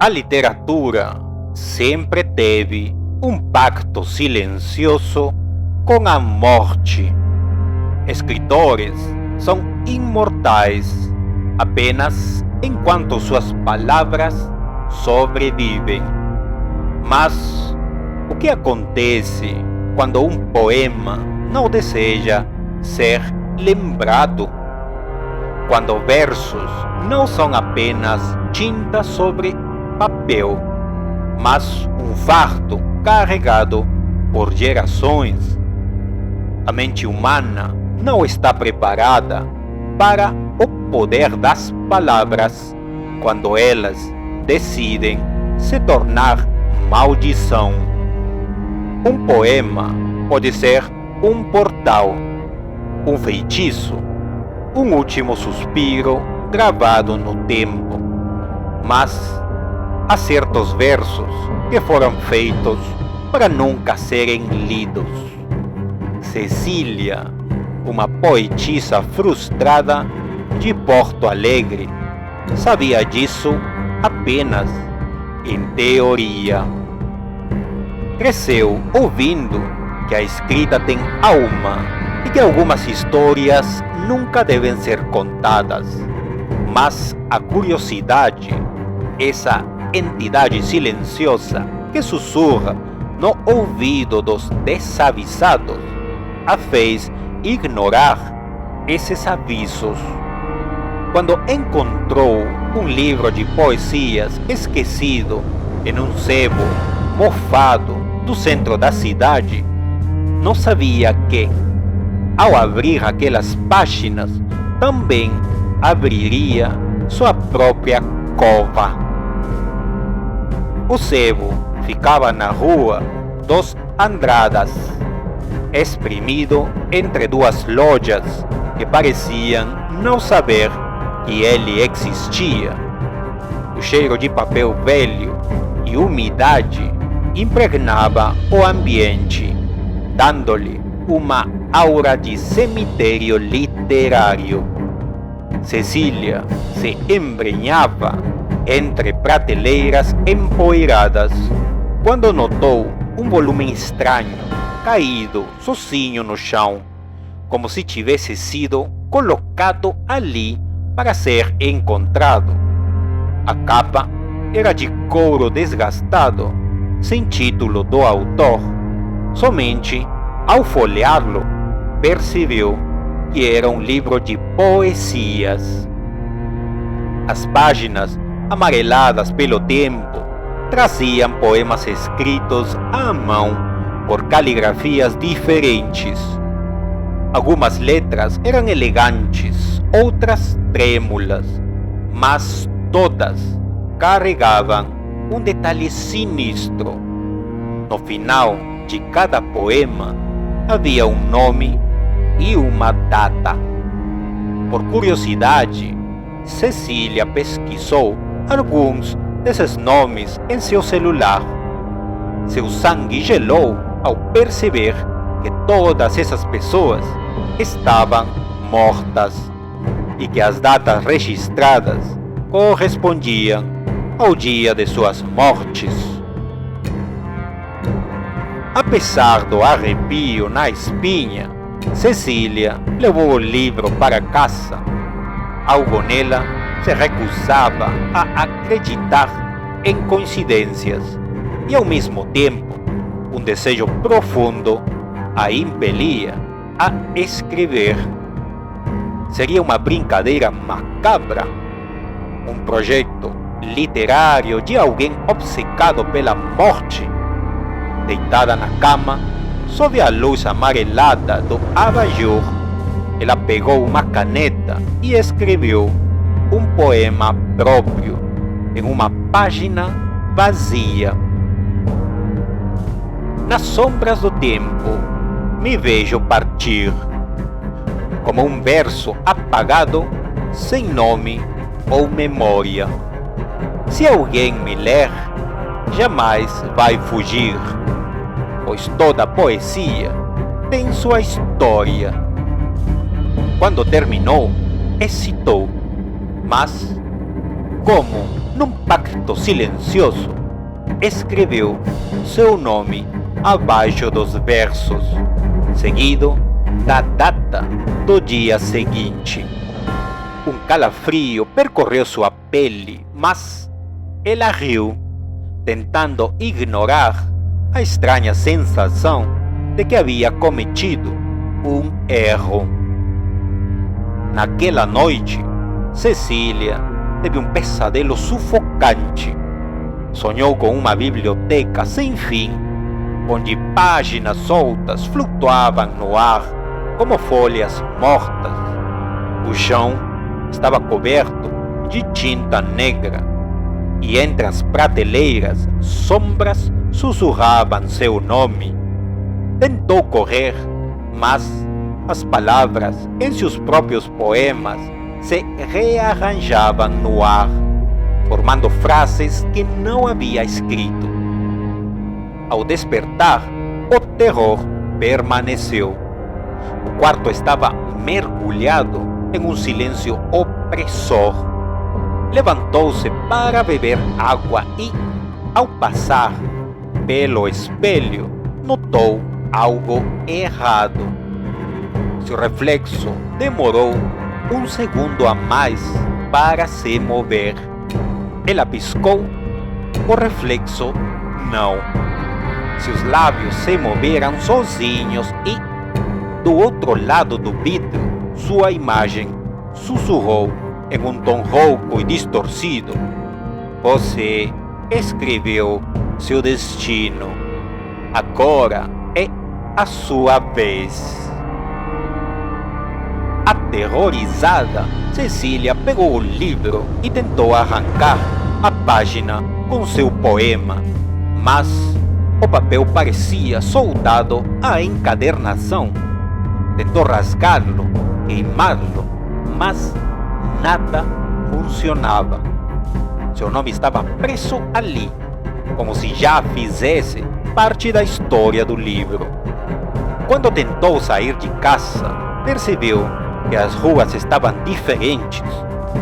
A literatura sempre teve um pacto silencioso com a morte. Escritores são imortais apenas enquanto suas palavras sobrevivem. Mas o que acontece quando um poema não deseja ser lembrado? Quando versos não são apenas tinta sobre papel, mas um fardo carregado por gerações. A mente humana não está preparada para o poder das palavras quando elas decidem se tornar maldição. Um poema pode ser um portal, um feitiço, um último suspiro gravado no tempo. Mas há certos versos que foram feitos para nunca serem lidos. Cecília, uma poetisa frustrada de Porto Alegre, sabia disso apenas em teoria. Cresceu ouvindo que a escrita tem alma e que algumas histórias nunca devem ser contadas. Mas a curiosidade, essa entidade silenciosa que sussurra no ouvido dos desavisados, a fez ignorar esses avisos. Quando encontrou um livro de poesias esquecido em um sebo mofado do centro da cidade, não sabia que, ao abrir aquelas páginas, também abriria sua própria cova. O sebo ficava na rua dos Andradas, espremido entre duas lojas que pareciam não saber que ele existia. O cheiro de papel velho e umidade impregnava o ambiente, dando-lhe uma aura de cemitério literário. Cecília se embrenhava entre prateleiras empoeiradas quando notou um volume estranho caído sozinho no chão, como se tivesse sido colocado ali para ser encontrado. A capa era de couro desgastado, sem título do autor. Somente ao folheá-lo percebeu que era um livro de poesias. As páginas, amareladas pelo tempo, traziam poemas escritos à mão por caligrafias diferentes. Algumas letras eram elegantes, outras trêmulas, mas todas carregavam um detalhe sinistro. No final de cada poema havia um nome e uma data. Por curiosidade, Cecília pesquisou alguns desses nomes em seu celular. Seu sangue gelou ao perceber que todas essas pessoas estavam mortas e que as datas registradas correspondiam ao dia de suas mortes. Apesar do arrepio na espinha, Cecília levou o livro para casa. Algo nela se recusava a acreditar em coincidências e, ao mesmo tempo, um desejo profundo a impelia a escrever. Seria uma brincadeira macabra, um projeto literário de alguém obcecado pela morte. Deitada na cama, sob a luz amarelada do abajur, ela pegou uma caneta e escreveu um poema próprio em uma página vazia. Nas sombras do tempo, me vejo partir, como um verso apagado, sem nome ou memória. Se alguém me ler, jamais vai fugir, pois toda poesia tem sua história. Quando terminou, hesitou, mas como num pacto silencioso, escreveu seu nome abaixo dos versos, seguido da data do dia seguinte. Um calafrio percorreu sua pele, mas ela riu, tentando ignorar a estranha sensação de que havia cometido um erro. Naquela noite, Cecília teve um pesadelo sufocante. Sonhou com uma biblioteca sem fim, onde páginas soltas flutuavam no ar como folhas mortas. O chão estava coberto de tinta negra e entre as prateleiras sombras sussurravam seu nome. Tentou correr, mas as palavras em seus próprios poemas se rearranjavam no ar, formando frases que não havia escrito. Ao despertar, o terror permaneceu. O quarto estava mergulhado em um silêncio opressor. Levantou-se para beber água e, ao passar pelo espelho, notou algo errado. Seu reflexo demorou um segundo a mais para se mover. Ela piscou, o reflexo não. Seus lábios se moveram sozinhos e, do outro lado do vidro, sua imagem sussurrou em um tom rouco e distorcido: "Você escreveu seu destino. Agora é a sua vez." Aterrorizada, Cecília pegou o livro e tentou arrancar a página com seu poema, mas o papel parecia soldado à encadernação. Tentou rasgá-lo, queimá-lo, mas nada funcionava. Seu nome estava preso ali, como se já fizesse parte da história do livro. Quando tentou sair de casa, percebeu que as ruas estavam diferentes.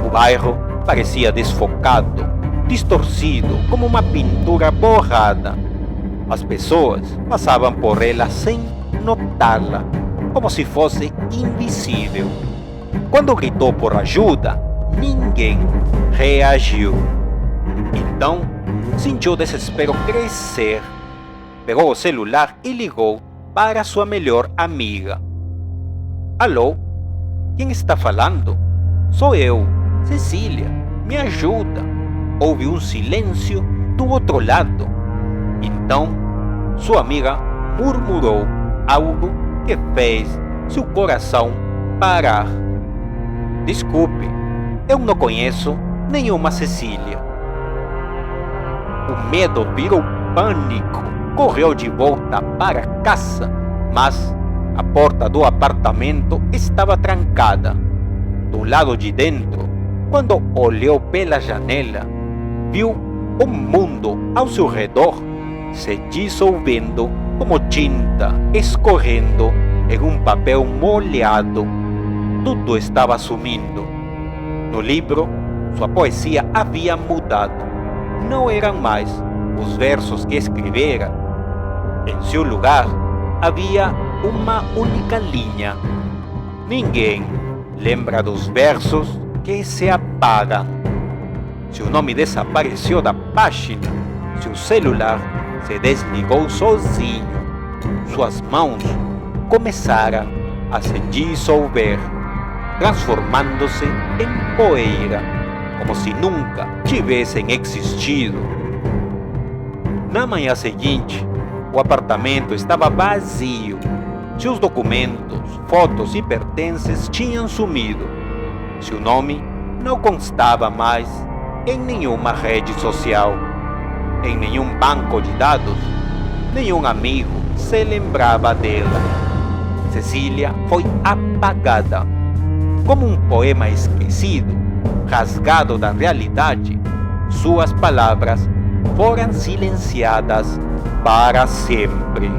O bairro parecia desfocado, distorcido como uma pintura borrada. As pessoas passavam por ela sem notá-la, como se fosse invisível. Quando gritou por ajuda, ninguém reagiu. Então, sentiu o desespero crescer. Pegou o celular e ligou para sua melhor amiga. "Alô? Quem está falando?" "Sou eu, Cecília. Me ajuda." Houve um silêncio do outro lado. Então, sua amiga murmurou algo que fez seu coração parar. "Desculpe, eu não conheço nenhuma Cecília." O medo virou pânico. Correu de volta para casa, mas a porta do apartamento estava trancada. Do lado de dentro, quando olhou pela janela, viu o mundo ao seu redor se dissolvendo como tinta escorrendo em um papel molhado. Tudo estava sumindo. No livro, sua poesia havia mudado. Não eram mais os versos que escrevera. Em seu lugar, havia uma única linha. Ninguém lembra dos versos que se apagam. Seu nome desapareceu da página. Seu celular se desligou sozinho. Suas mãos começaram a se dissolver, transformando-se em poeira, como se nunca tivessem existido. Na manhã seguinte, o apartamento estava vazio. Seus documentos, fotos e pertences tinham sumido. Seu nome não constava mais em nenhuma rede social, em nenhum banco de dados. Nenhum amigo se lembrava dela. Cecília foi apagada. Como um poema esquecido, rasgado da realidade, suas palavras foram silenciadas para sempre.